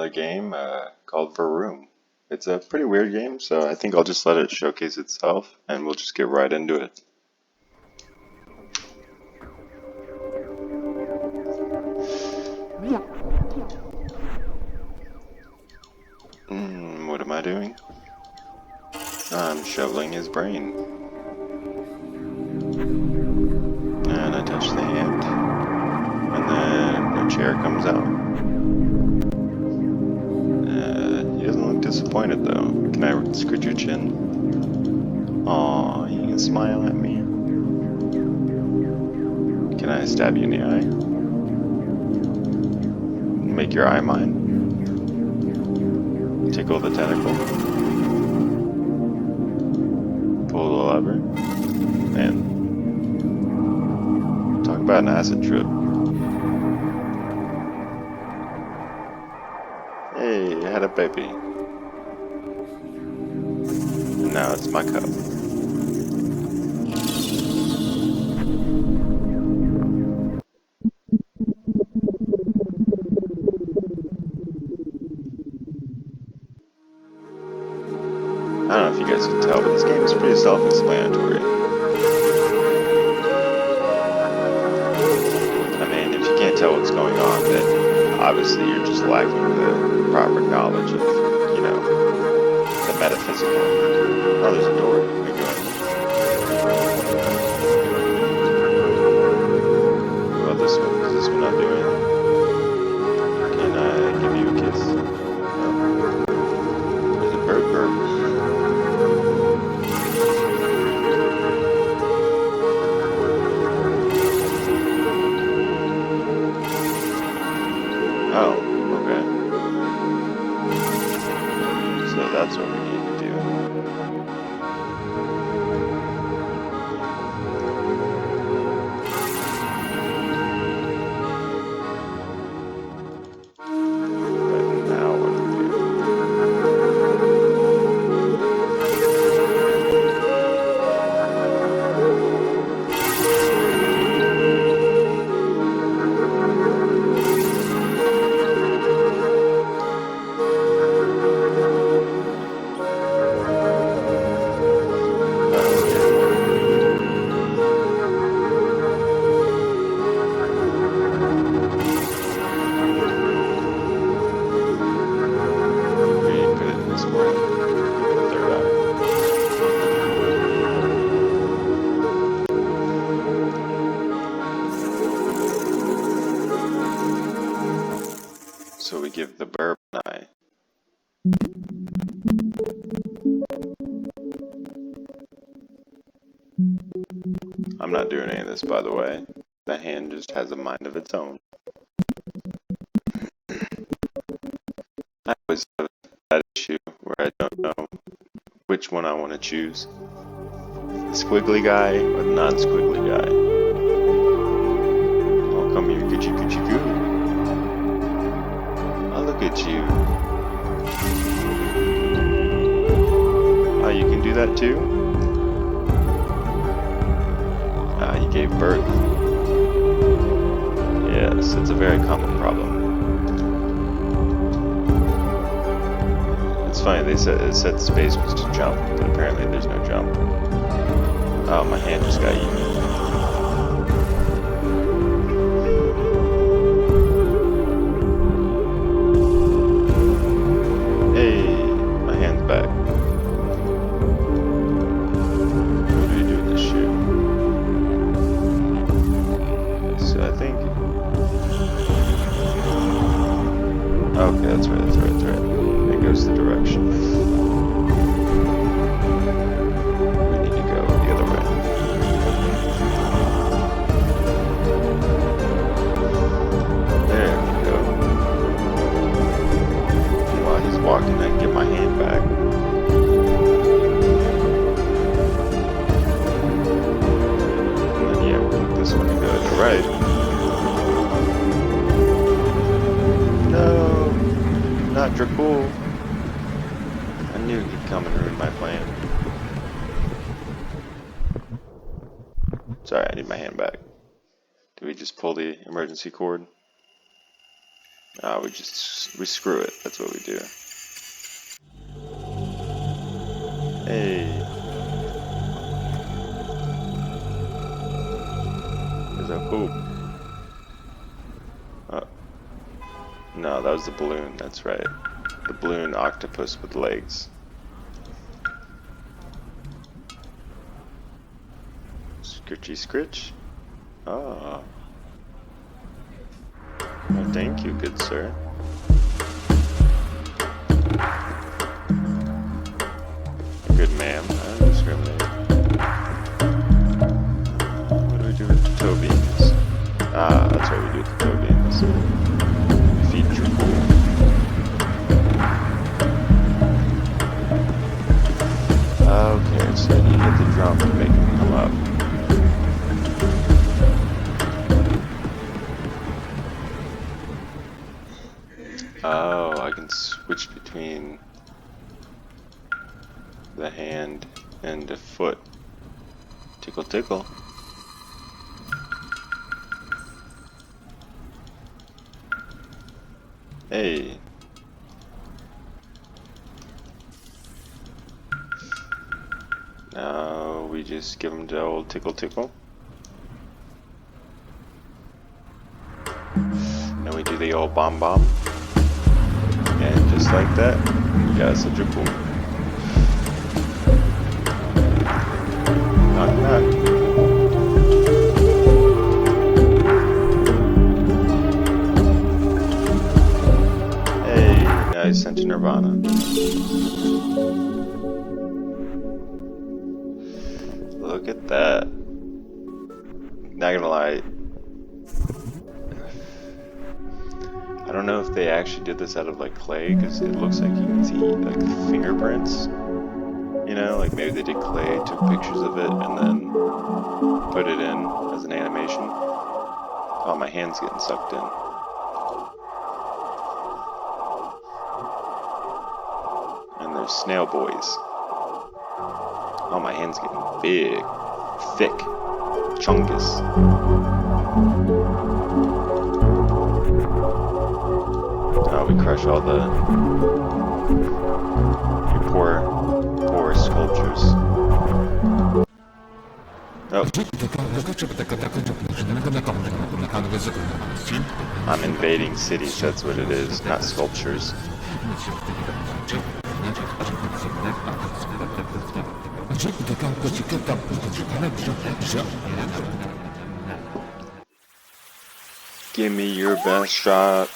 another game called Wurroom. It's a pretty weird game, so I think I'll just let it showcase itself, and we'll just get right into it. What am I doing? I'm shoveling his brain. And I touch the hand. And then a chair comes out. He doesn't look disappointed though. Can I scratch your chin? Aw, you can smile at me. Can I stab you in the eye? Make your eye mine? Tickle the tentacle? Pull the lever? Man. Talk about an acid trip. Hey, I had a baby. And now it's my cup. I don't know if you guys can tell, but this game is pretty self-explanatory. I mean, if you can't tell what's going on, then obviously you're just lacking the proper knowledge of, you know, the metaphysical. Oh, there's a door. Can we go in? What about this one? Does this one not do anything? Can I give you a kiss? No. There's a bird burp. Oh, okay. So that's what we need to do. But now what do we do? So we give the burp an eye. I'm not doing any of this, by the way. The hand just has a mind of its own. I always have that issue where I don't know which one I want to choose. The squiggly guy or the non-squiggly guy. Oh, come here, Gucci Gucci Goo. Oh, look at you. Oh, you can do that too? Ah, you gave birth. Yes, it's a very common problem. It's funny, it said space was to jump, but apparently there's no jump. Oh, my hand just got eaten. Okay, that's right. It goes the direction. We need to go the other way. There we go. And while he's walking, I can get my hand back. And then, yeah, we'll put this one to go to the right. Not Dracul. I knew he'd come and ruin my plan. Sorry, I need my hand back. Do we just pull the emergency cord? We screw it. That's what we do. Hey. There's a hoop. No, that was the balloon. That's right. The balloon octopus with legs. Scritchy scritch. Ah. Oh, thank you, good sir. Good ma'am. I don't discriminate. What do we do with the toe beans? Ah, that's what we do with the toe beans. Feed your pool. Okay, so you get the drum to make him come up. Oh, I can switch between the hand and the foot. Tickle tickle. Hey. Now we just give him the old tickle tickle. Then we do the old bomb bomb. And just like that, we got such a cool. Knock knock. Hey, nice sent to Nirvana. Look at that. Not gonna lie. I don't know if they actually did this out of like clay, because it looks like you can see like fingerprints. You know, like maybe they did clay, took pictures of it, and then put it in as an animation. Oh, my hand's getting sucked in. And there's snail boys. Oh, my hand's getting big, thick, chungus. Oh, we crush all the poor sculptures. Oh. I'm invading cities, that's what it is, not sculptures. Give me your best shot.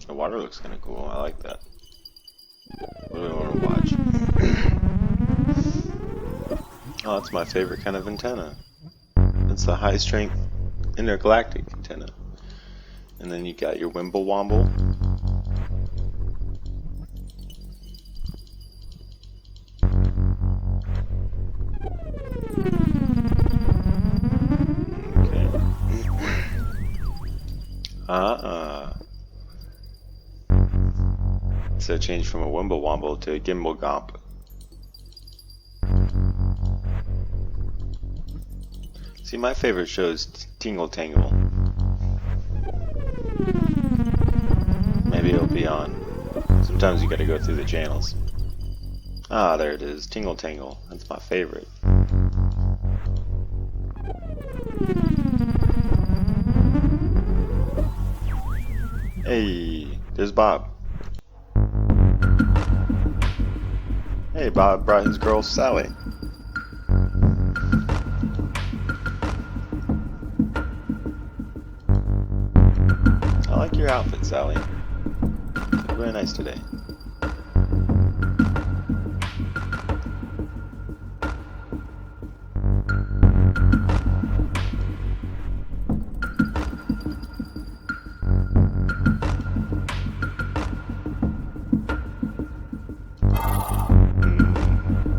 The water looks kind of cool. I like that. What do we want to watch? Oh, that's my favorite kind of antenna. It's the high strength intergalactic antenna. And then you got your Wimble Womble. Okay. So change from a Wimble Womble to a Gimbal Gomp. See, my favorite show is Tingle Tangle. Maybe it'll be on. Sometimes you gotta go through the channels. Ah, there it is. Tingle Tangle. That's my favorite. Hey, there's Bob. Hey, Bob brought his girl Sally. I like your outfit, Sally. You look very nice today.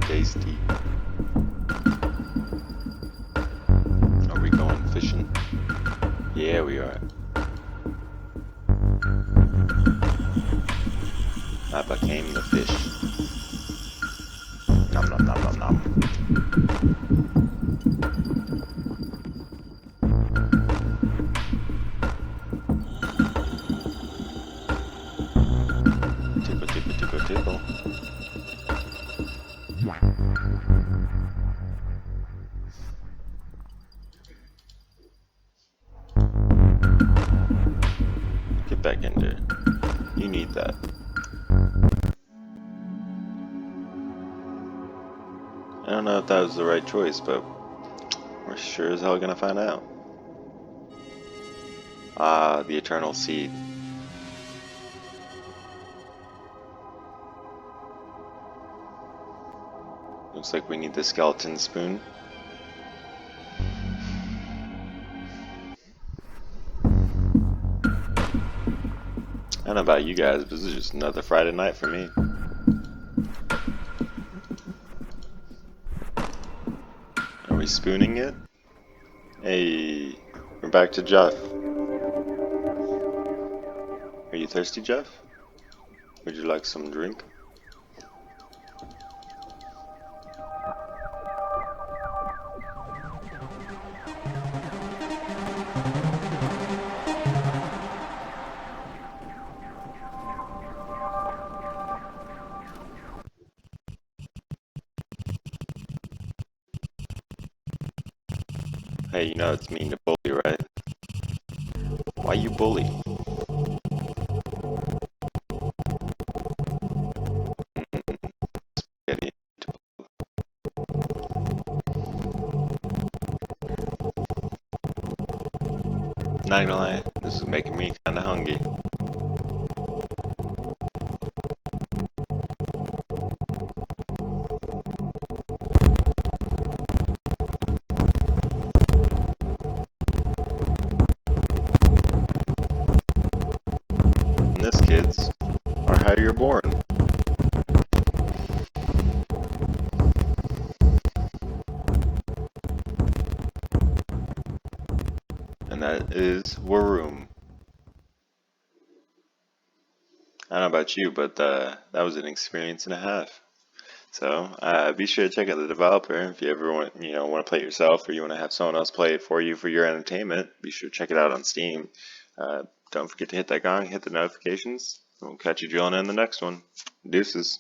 Tasty. Are we going fishing? Yeah, we are. I became the fish. Nom nom nom nom nom. Tickle, tickle, tickle, tickle. Get back in there. You need that. I don't know if that was the right choice, but we're sure as hell gonna find out. Ah, the eternal seed. Looks like we need the skeleton spoon. I don't know about you guys, but this is just another Friday night for me. Are we spooning it? Hey, we're back to Geoff. Are you thirsty, Geoff? Would you like some drink? Hey, you know it's mean to bully, right? Why you bully? Not gonna lie, this is making me kinda hungry. And this, kids, are how you're born. And that is Wurroom. I don't know about you, but that was an experience and a half. So be sure to check out the developer if you ever want to play it yourself, or you want to have someone else play it for you for your entertainment. Be sure to check it out on Steam. Don't forget to hit that gong, hit the notifications. We'll catch you drilling in the next one. Deuces.